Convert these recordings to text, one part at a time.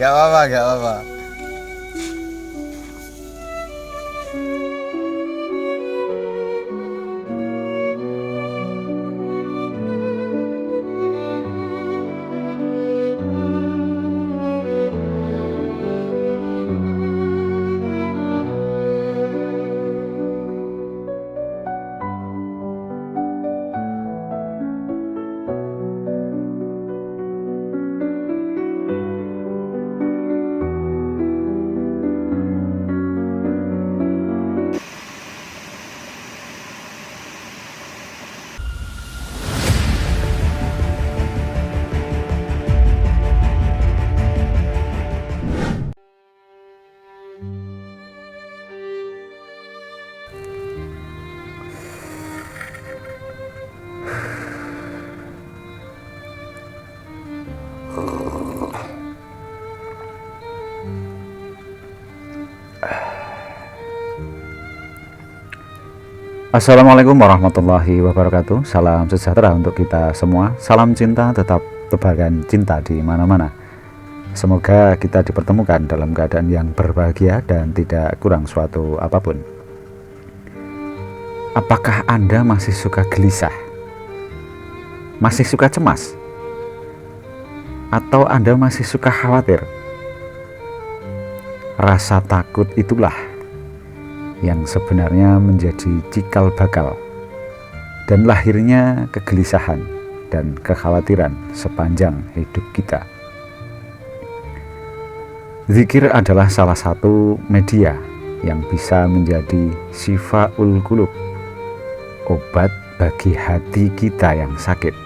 Gak apa-apa, gak apa-apa. Assalamualaikum warahmatullahi wabarakatuh. Salam sejahtera untuk kita semua. Salam cinta, tetap tebarkan cinta di mana-mana. Semoga kita dipertemukan dalam keadaan yang berbahagia dan tidak kurang suatu apapun. Apakah Anda masih suka gelisah? Masih suka cemas? Atau Anda masih suka khawatir? Rasa takut itulah yang sebenarnya menjadi cikal bakal dan lahirnya kegelisahan dan kekhawatiran sepanjang hidup kita. Zikir adalah salah satu media yang bisa menjadi syifaul qulub, obat bagi hati kita yang sakit.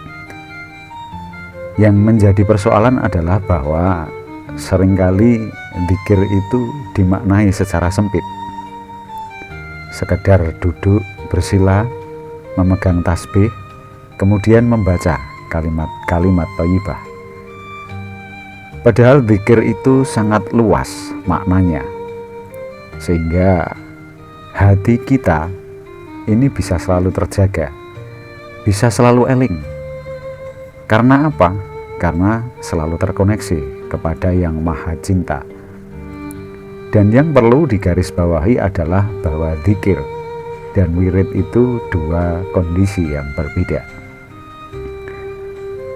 Yang menjadi persoalan adalah bahwa seringkali zikir itu dimaknai secara sempit. Sekedar duduk bersila, memegang tasbih, kemudian membaca kalimat-kalimat thayyibah. Padahal zikir itu sangat luas maknanya, sehingga hati kita ini bisa selalu terjaga, bisa selalu eling. Karena apa? Karena selalu terkoneksi kepada Yang Maha Cinta. Dan yang perlu digarisbawahi adalah bahwa zikir dan wirid itu dua kondisi yang berbeda.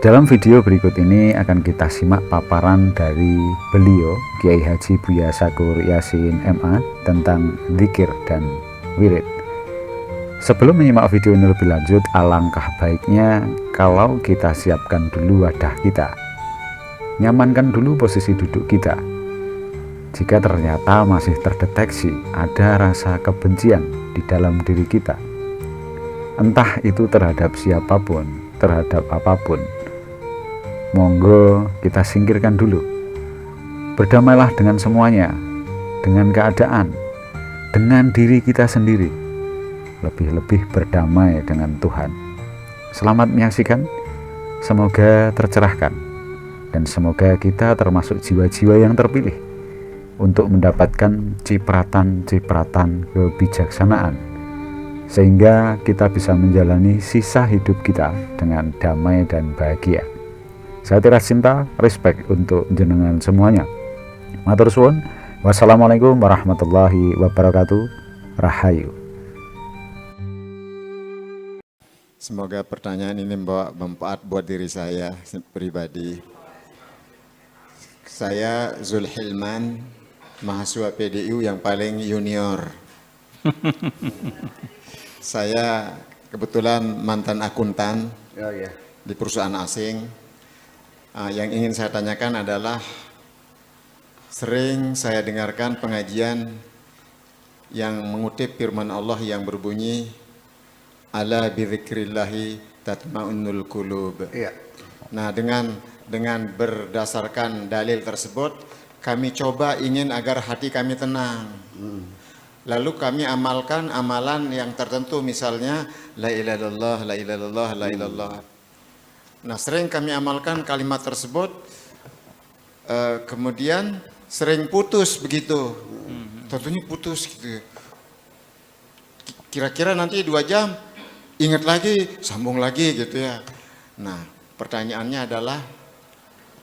Dalam video berikut ini akan kita simak paparan dari beliau Kiai Haji Buya Sakur Yasin MA tentang zikir dan wirid. Sebelum menyimak video ini lebih lanjut, alangkah baiknya kalau kita siapkan dulu wadah kita. Nyamankan dulu posisi duduk kita. Jika ternyata masih terdeteksi ada rasa kebencian di dalam diri kita, entah itu terhadap siapapun, terhadap apapun, monggo kita singkirkan dulu. Berdamailah dengan semuanya, dengan keadaan, dengan diri kita sendiri, lebih-lebih berdamai dengan Tuhan. Selamat menyaksikan, semoga tercerahkan, dan semoga kita termasuk jiwa-jiwa yang terpilih untuk mendapatkan cipratan-cipratan kebijaksanaan, sehingga kita bisa menjalani sisa hidup kita dengan damai dan bahagia. Saya Tiras Cinta, respect untuk jenengan semuanya. Matur suwun. Wassalamualaikum warahmatullahi wabarakatuh. Rahayu. Semoga pertanyaan ini membawa manfaat buat diri saya pribadi. Saya Zulhilman, mahasiswa PDIU yang paling junior. Saya kebetulan mantan akuntan di perusahaan asing. Yang ingin saya tanyakan adalah, sering saya dengarkan pengajian yang mengutip firman Allah yang berbunyi, ala bidzikrillahi tatma'unnul qulub. Nah, dengan berdasarkan dalil tersebut, kami coba ingin agar hati kami tenang. Lalu kami amalkan amalan yang tertentu, misalnya la ilaha illallah, la ilaha illallah, la ilaha illallah. Nah, sering kami amalkan kalimat tersebut, kemudian sering putus begitu. Tentunya putus gitu. Kira-kira nanti 2 jam ingat lagi, sambung lagi gitu ya. Nah, pertanyaannya adalah,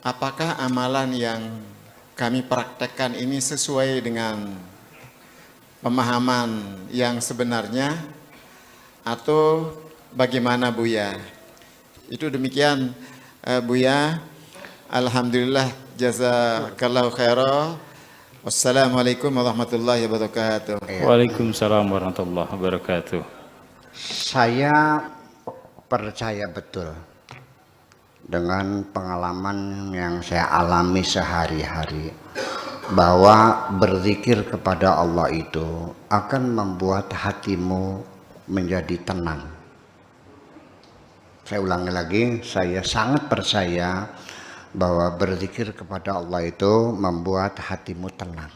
apakah amalan yang kami praktekkan ini sesuai dengan pemahaman yang sebenarnya atau bagaimana Buya? Itu demikian Buya. Alhamdulillah, jazakallahu khairan. Wassalamualaikum warahmatullahi wabarakatuh. Waalaikumsalam warahmatullahi wabarakatuh. Saya percaya betul dengan pengalaman yang saya alami sehari-hari bahwa berzikir kepada Allah itu akan membuat hatimu menjadi tenang. Saya ulangi lagi, saya sangat percaya bahwa berzikir kepada Allah itu membuat hatimu tenang.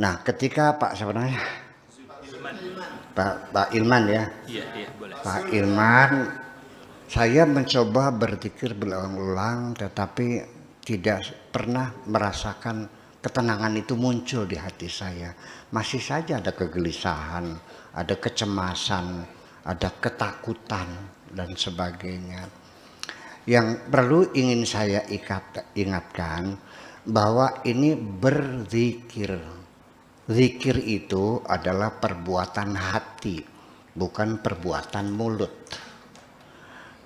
Nah, ketika Pak siapa namanya? Pak Ilman ya. Iya, boleh. Pak Ilman, saya mencoba berzikir berulang-ulang tetapi tidak pernah merasakan ketenangan itu muncul di hati saya. Masih saja ada kegelisahan, ada kecemasan, ada ketakutan dan sebagainya. Yang perlu ingin saya ingatkan bahwa ini berzikir. Zikir itu adalah perbuatan hati, bukan perbuatan mulut.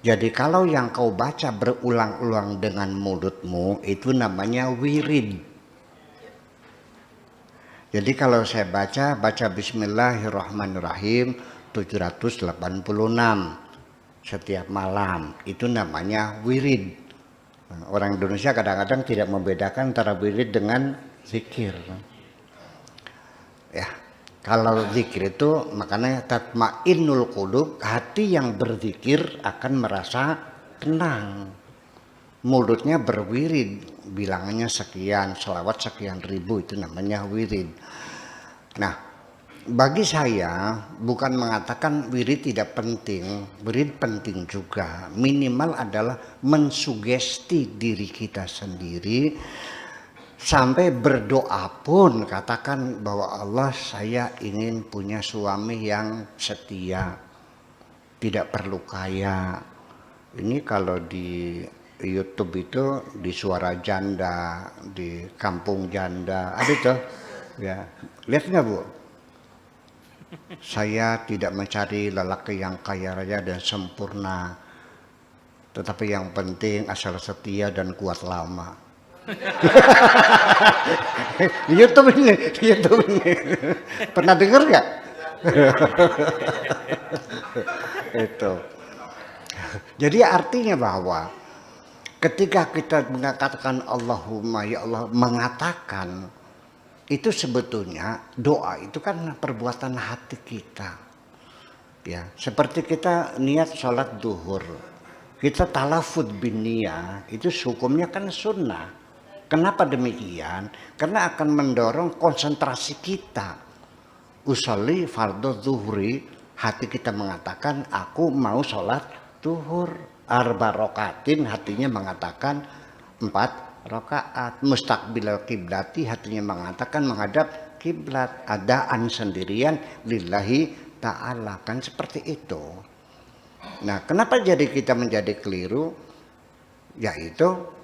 Jadi kalau yang kau baca berulang-ulang dengan mulutmu itu namanya wirid. Jadi kalau saya baca Bismillahirrahmanirrahim 786 setiap malam, itu namanya wirid. Orang Indonesia kadang-kadang tidak membedakan antara wirid dengan zikir. Ya, kalau zikir itu makanya tatmainnul qulub, hati yang berzikir akan merasa tenang. Mulutnya berwirid, bilangannya sekian, selawat sekian ribu, itu namanya wirid. Nah, bagi saya bukan mengatakan wirid tidak penting, wirid penting juga. Minimal adalah mensugesti diri kita sendiri. Sampai berdoa pun katakan bahwa Allah, saya ingin punya suami yang setia, tidak perlu kaya. Ini kalau di YouTube itu di Suara Janda, di Kampung Janda, ada itu ya. Lihat nggak Bu? Saya tidak mencari lelaki yang kaya raya dan sempurna, tetapi yang penting asal setia dan kuat lama. YouTube ini. Pernah dengar nggak? Itu. Jadi artinya bahwa ketika kita mengatakan Allahumma ya Allah, mengatakan itu sebetulnya doa itu kan perbuatan hati kita. Ya, seperti kita niat sholat duhur, kita talafud bin niyah, itu hukumnya kan sunnah. Kenapa demikian? Karena akan mendorong konsentrasi kita. Usolli fardhu zuhri, hati kita mengatakan aku mau sholat duhur. Arba rokatin, hatinya mengatakan 4 rakaat. Mustaqbilal kiblati, hatinya mengatakan menghadap kiblat. Adaan sendirian lillahi ta'ala, kan seperti itu. Nah, kenapa jadi kita menjadi keliru? Yaitu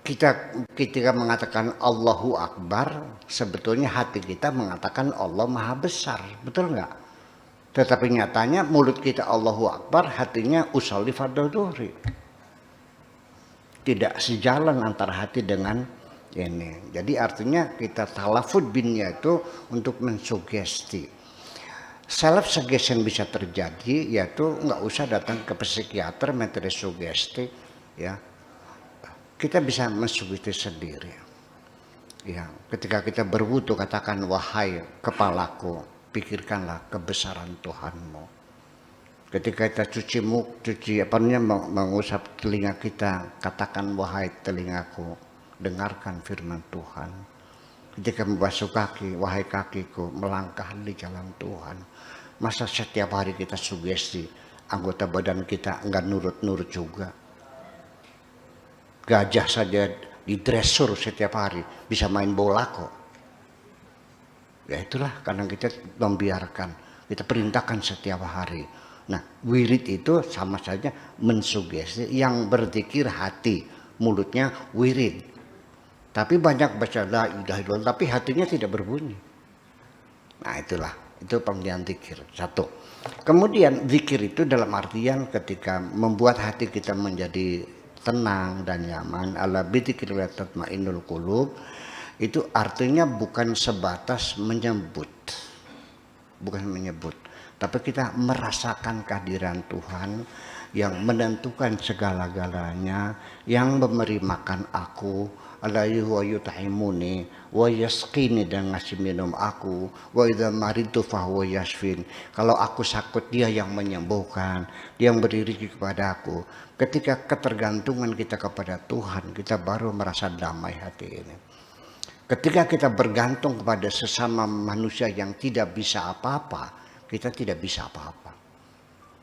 kita ketika mengatakan Allahu Akbar, sebetulnya hati kita mengatakan Allah Maha Besar, betul nggak? Tetapi nyatanya mulut kita Allahu Akbar, hatinya usolli fardhu dhuhri. Tidak sejalan antara hati dengan ini. Jadi artinya kita talafud binnya itu untuk mensugesti. Self suggestion bisa terjadi, yaitu nggak usah datang ke psikiater metode sugesti, ya. Kita bisa mensugesti sendiri. Ya, ketika kita berwudu katakan wahai kepalaku, pikirkanlah kebesaran Tuhanmu. Ketika kita mengusap telinga kita, katakan wahai telingaku, dengarkan firman Tuhan. Ketika membasuh kaki, wahai kakiku, melangkah di jalan Tuhan. Masa setiap hari kita sugesti, anggota badan kita enggak nurut-nurut juga. Gajah saja didresur setiap hari, bisa main bola kok. Ya itulah karena kita membiarkan, kita perintahkan setiap hari. Nah, wirid itu sama saja mensugesti, yang berzikir hati, mulutnya wirid. Tapi banyak baca la ilaha illallah tapi hatinya tidak berbunyi. Nah itulah, itu pengertian zikir. Satu. Kemudian zikir itu dalam artian ketika membuat hati kita menjadi tenang dan nyaman, ala bidzikrillah tatmainnul qulub, itu artinya bukan sebatas menyebut, tapi kita merasakan kehadiran Tuhan yang menentukan segala-galanya, yang memberi makan aku, alaihi wa yut'imuni wa yasqini, dan ngasih minum aku, wa idza maritu fahuwa yashfin. Kalau aku sakit dia yang menyembuhkan, dia yang beri rezeki kepada aku. Ketika ketergantungan kita kepada Tuhan, kita baru merasa damai hati ini. Ketika kita bergantung kepada sesama manusia yang tidak bisa apa-apa, kita tidak bisa apa-apa.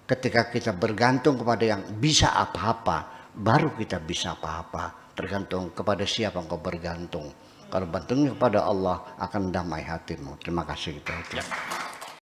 Ketika kita bergantung kepada yang bisa apa-apa, baru kita bisa apa-apa. Tergantung kepada siapa engkau bergantung. Kalau bergantung kepada Allah, akan damai hatimu. Terima kasih.